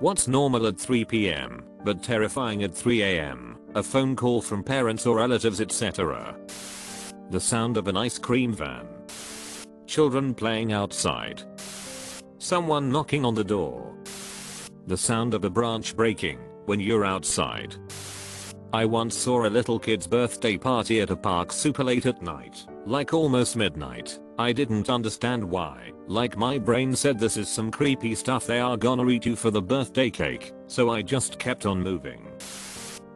What's normal at 3 p.m. but terrifying at 3 a.m.? A phone call from parents or relatives, etc. The sound of an ice cream van. Children playing outside. Someone knocking on the door. The sound of a branch breaking when you're outside. I once saw a little kid's birthday party at a park super late at night, like almost midnight. I didn't understand why, like my brain said this is some creepy stuff, they are gonna eat you for the birthday cake, so I just kept on moving.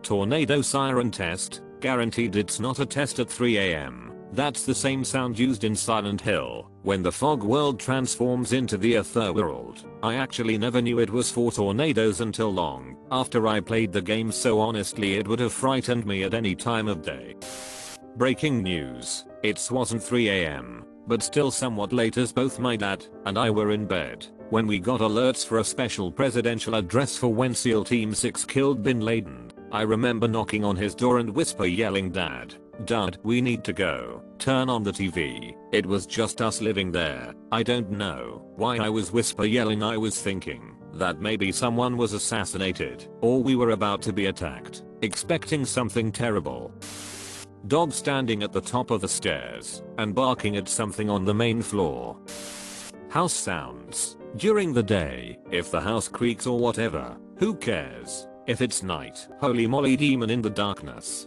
Tornado siren test, guaranteed it's not a test at 3 a.m. That's the same sound used in Silent Hill, when the fog world transforms into the otherworld. I actually never knew it was for tornadoes until long after I played the game, so honestly it would have frightened me at any time of day. Breaking news. It wasn't 3 a.m. but still somewhat late, as both my dad and I were in bed when we got alerts for a special presidential address for when SEAL Team 6 killed Bin Laden. I remember knocking on his door and yelling, "Dad, Dad, we need to go. Turn on the TV." It was just us living there. I don't know why I was yelling. I was thinking that maybe someone was assassinated or we were about to be attacked, expecting something terrible. Dog standing at the top of the stairs and barking at something on the main floor. House sounds. During the day, if the house creaks or whatever, who cares? If it's night, holy moly, demon in the darkness.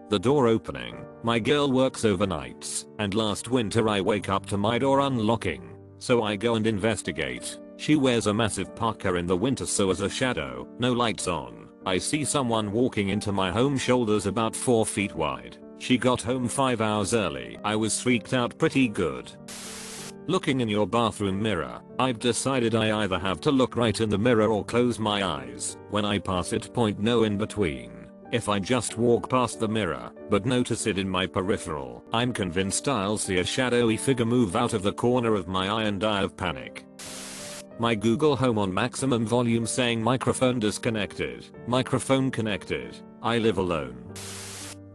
The door opening. My girl works overnights, and last winter I wake up to my door unlocking. So I go and investigate. She wears a massive parka in the winter, so as a shadow, no lights on, I see someone walking into my home, shoulders about 4 feet wide. She got home 5 hours early. I was freaked out pretty good. Looking in your bathroom mirror. I've decided I either have to look right in the mirror or close my eyes when I pass it. No in between. If I just walk past the mirror but notice it in my peripheral, I'm convinced I'll see a shadowy figure move out of the corner of my eye and die of panic. My Google Home on maximum volume saying microphone disconnected, microphone connected. I live alone.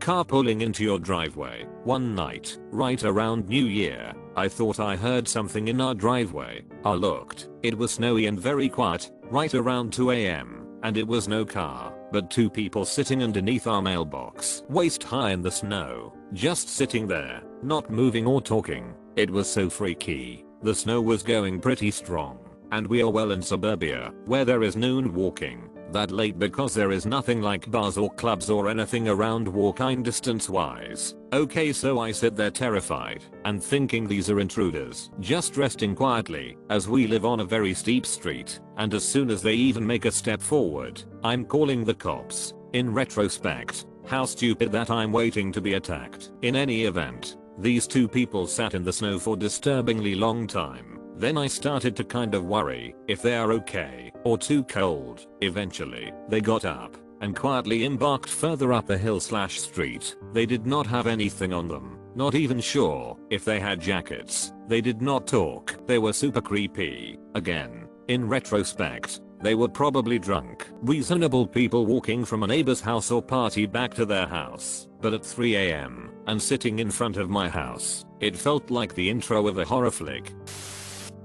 Car pulling into your driveway. One night, right around New Year, I thought I heard something in our driveway. I looked. It was snowy and very quiet, right around 2 a.m. and it was no car, but 2 people sitting underneath our mailbox, waist high in the snow, just sitting there, not moving or talking. It was so freaky. The snow was going pretty strong, and we are well in suburbia, where there is noon walking that late because there is nothing like bars or clubs or anything around walking distance wise. Okay, so I sit there terrified and thinking these are intruders just resting quietly, as we live on a very steep street, and as soon as they even make a step forward, I'm calling the cops. In retrospect, how stupid that I'm waiting to be attacked. In any event, these 2 people sat in the snow for disturbingly long time. Then I started to kind of worry if they are okay or too cold. Eventually, they got up and quietly embarked further up the hill/street. They did not have anything on them, not even sure if they had jackets. They did not talk. They were super creepy. Again, in retrospect, they were probably drunk, reasonable people walking from a neighbor's house or party back to their house. But at 3 a.m. and sitting in front of my house, it felt like the intro of a horror flick.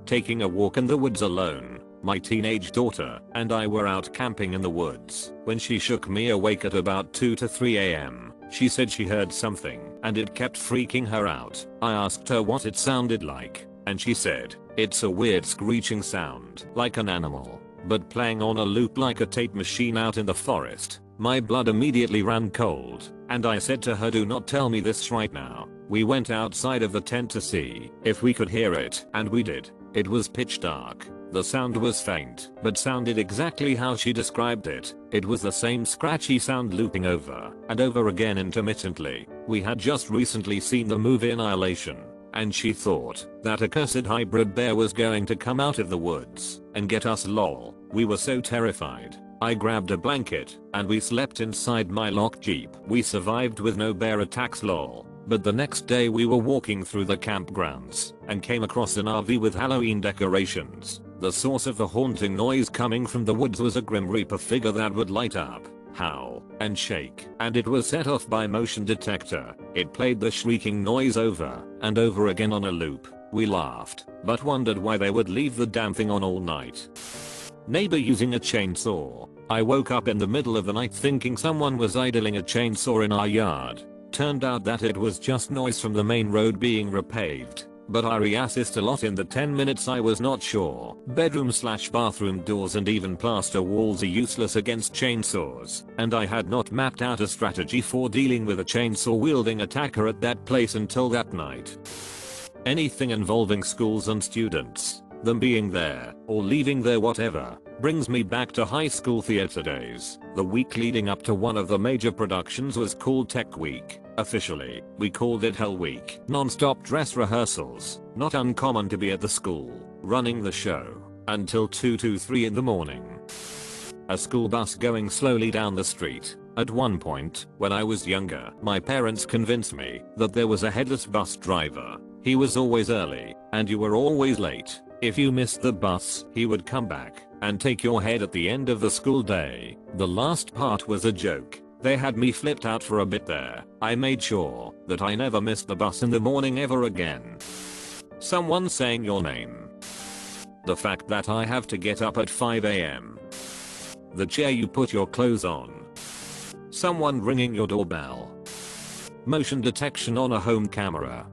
Taking a walk in the woods alone. My teenage daughter and I were out camping in the woods when she shook me awake at about 2 to 3 a.m. She said she heard something and it kept freaking her out. I asked her what it sounded like, and she said, "It's a weird screeching sound, like an animal, but playing on a loop like a tape machine out in the forest." My blood immediately ran cold, and I said to her, "Do not tell me this right now." We went outside of the tent to see if we could hear it, and we did. It was pitch dark. The sound was faint, but sounded exactly how she described it. It was the same scratchy sound looping over and over again intermittently. We had just recently seen the movie Annihilation, and she thought that accursed hybrid bear was going to come out of the woods and get us, lol. We were so terrified. I grabbed a blanket and we slept inside my locked Jeep. We survived with no bear attacks, lol. But the next day we were walking through the campgrounds and came across an RV with Halloween decorations. The source of the haunting noise coming from the woods was a Grim Reaper figure that would light up, howl, and shake, and it was set off by motion detector. It played the shrieking noise over and over again on a loop. We laughed, but wondered why they would leave the damn thing on all night. Neighbor using a chainsaw. I woke up in the middle of the night thinking someone was idling a chainsaw in our yard. Turned out that it was just noise from the main road being repaved. But I reassessed a lot in the 10 minutes I was not sure. Bedroom/bathroom doors and even plaster walls are useless against chainsaws, and I had not mapped out a strategy for dealing with a chainsaw wielding attacker at that place until that night. Anything involving schools and students, them being there or leaving there, whatever, brings me back to high school theater days. The week leading up to one of the major productions was called Tech Week. Officially, we called it Hell Week. Non-stop dress rehearsals, not uncommon to be at the school, running the show, until 2 to 3 in the morning. A school bus going slowly down the street. At one point, when I was younger, my parents convinced me that there was a headless bus driver. He was always early, and you were always late. If you missed the bus, he would come back and take your head at the end of the school day. The last part was a joke. They had me flipped out for a bit there. I made sure that I never missed the bus in the morning ever again. Someone saying your name. The fact that I have to get up at 5 AM. The chair you put your clothes on. Someone ringing your doorbell. Motion detection on a home camera.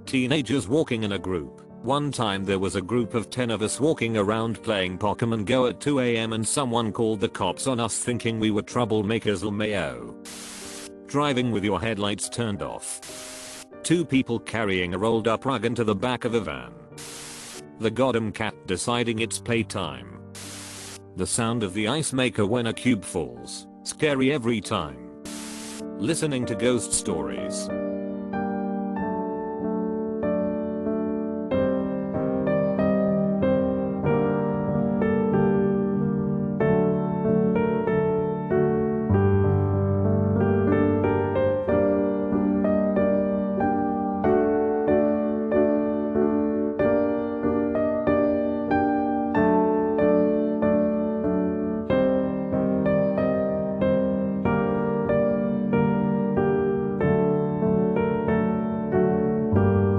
Teenagers walking in a group. One time there was a group of 10 of us walking around playing Pokemon Go at 2 AM and someone called the cops on us thinking we were troublemakers. LMAO. Driving with your headlights turned off. 2 people carrying a rolled up rug into the back of a van. The goddamn cat deciding it's playtime. The sound of the ice maker when a cube falls. Scary every time. Listening to ghost stories.